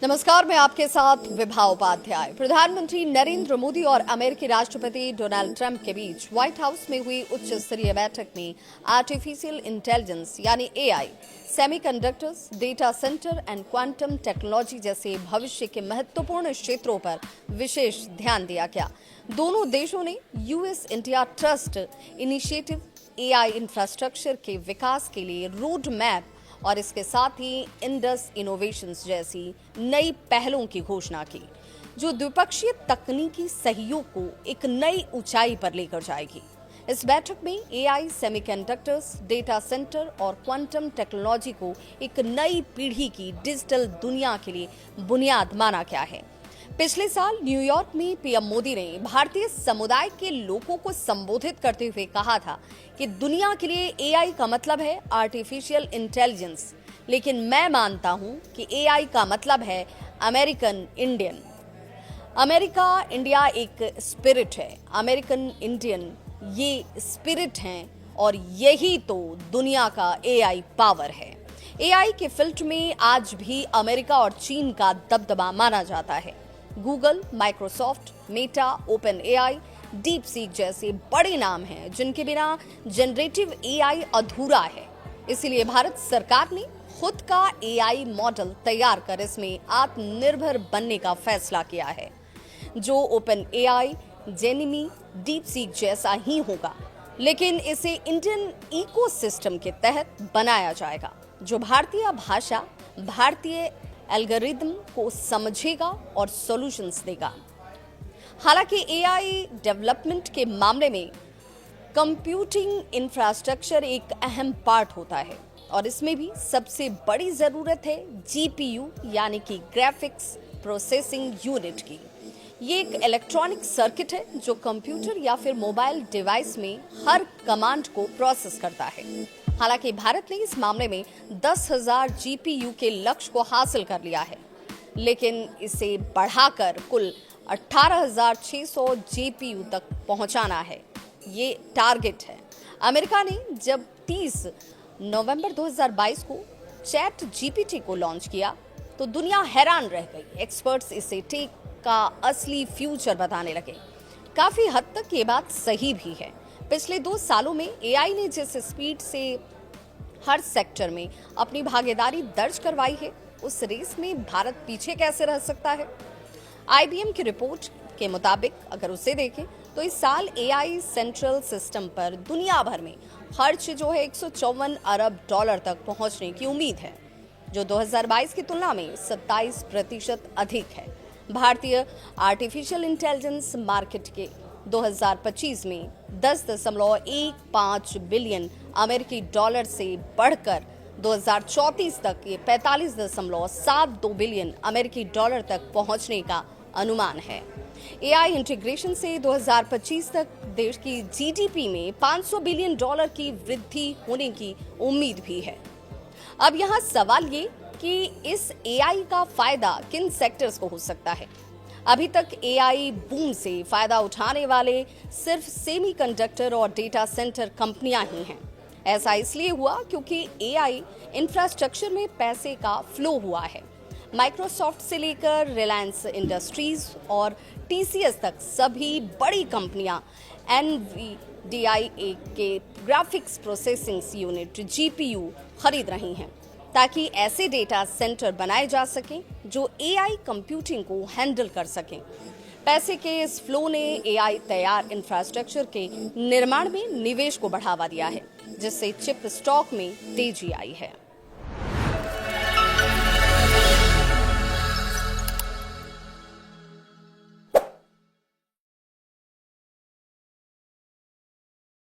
नमस्कार, मैं आपके साथ विभा उपाध्याय। प्रधानमंत्री नरेंद्र मोदी और अमेरिकी राष्ट्रपति डोनाल्ड ट्रंप के बीच व्हाइट हाउस में हुई उच्च स्तरीय बैठक में आर्टिफिशियल इंटेलिजेंस यानी AI, semiconductors, data centre and quantum technology जैसे भविष्य के महत्वपूर्ण क्षेत्रों पर विशेष ध्यान दिया गया। दोनों देशों ने US India trust initiative, AI infrastructure के विकास के लिए रोड मैप और इसके साथ ही इंडस इनोवेशंस जैसी नई पहलों की घोषणा की, जो द्विपक्षीय तकनीकी सहयोग को एक नई ऊंचाई पर लेकर जाएगी। इस बैठक में एआई, सेमीकंडक्टर्स, डेटा सेंटर और क्वांटम टेक्नोलॉजी को एक नई पीढ़ी की डिजिटल दुनिया के लिए बुनियाद माना गया है। पिछले साल न्यूयॉर्क में पीएम मोदी ने भारतीय समुदाय के लोगों को संबोधित करते हुए कहा था कि दुनिया के लिए एआई का मतलब है आर्टिफिशियल इंटेलिजेंस, लेकिन मैं मानता हूं कि एआई का मतलब है अमेरिकन इंडियन। अमेरिका इंडिया एक स्पिरिट है, अमेरिकन इंडियन ये स्पिरिट है और यही तो दुनिया का एआई पावर है। एआई के फील्ड में आज भी अमेरिका और चीन का दबदबा माना जाता है। Google, Microsoft, Meta, open AI, deep seek जैसे बड़े नाम हैं जिनके बिना जनरेटिव एआई अधूरा है। इसीलिए भारत सरकार ने खुद का एआई मॉडल तैयार कर इसमें आत्मनिर्भर बनने का फैसला किया है, जो open AI, Gemini, deep seek जैसा ही होगा, लेकिन इसे इंडियन इकोसिस्टम के तहत बनाया जाएगा, जो भारतीय भाषा, भारतीय एल्गोरिदम को समझेगा और सॉल्यूशंस देगा। हालांकि एआई डेवलपमेंट के मामले में कंप्यूटिंग इंफ्रास्ट्रक्चर एक अहम पार्ट होता है और इसमें भी सबसे बड़ी जरूरत है जीपीयू यानी कि ग्राफिक्स प्रोसेसिंग यूनिट की। ये एक इलेक्ट्रॉनिक सर्किट है जो कंप्यूटर या फिर मोबाइल डिवाइस में हर कमांड को प्रोसेस करता है। हालांकि भारत ने इस मामले में 10,000 जीपीयू के लक्ष्य को हासिल कर लिया है, लेकिन इसे बढ़ाकर कुल 18,600 जीपीयू तक पहुंचाना है, ये टारगेट है। अमेरिका ने जब 30 नवंबर 2022 को चैट जीपीटी को लॉन्च किया तो दुनिया हैरान रह गई। एक्सपर्ट्स इसे टेक का असली फ्यूचर बताने लगे। काफी हद तक ये बात सही भी है। पिछले 2 सालों में एआई ने जिस स्पीड से हर सेक्टर में अपनी भागीदारी दर्ज करवाई है, उस रेस में भारत पीछे कैसे रह सकता है। आईबीएम की रिपोर्ट के मुताबिक अगर उसे देखें तो इस साल एआई सेंट्रल सिस्टम पर दुनिया भर में खर्च जो है $154 अरब तक पहुंचने की उम्मीद है, जो 2022 की तुलना में 27% अधिक है। भारतीय आर्टिफिशियल इंटेलिजेंस मार्केट के 2025 में 10.15 बिलियन अमेरिकी डॉलर से बढ़कर 2034 तक ये 45.72 बिलियन अमेरिकी डॉलर तक पहुंचने का अनुमान है। एआई इंटीग्रेशन से 2025 तक देश की जीडीपी में $500 बिलियन की वृद्धि होने की उम्मीद भी है। अब यहाँ सवाल ये कि इस एआई का फायदा किन सेक्टर्स को हो सकता है। अभी तक एआई बूम से फायदा उठाने वाले सिर्फ सेमीकंडक्टर और डेटा सेंटर कंपनियां ही हैं। ऐसा इसलिए हुआ क्योंकि एआई इंफ्रास्ट्रक्चर में पैसे का फ्लो हुआ है। माइक्रोसॉफ्ट से लेकर रिलायंस इंडस्ट्रीज और टीसीएस तक सभी बड़ी कंपनियां एनवीडीआई के ग्राफिक्स प्रोसेसिंग यूनिट जीपीयू खरीद रही हैं, ताकि ऐसे डेटा सेंटर बनाए जा सकें जो एआई कंप्यूटिंग को हैंडल कर सकें। पैसे के इस फ्लो ने एआई तैयार इंफ्रास्ट्रक्चर के निर्माण में निवेश को बढ़ावा दिया है, जिससे चिप स्टॉक में तेजी आई है।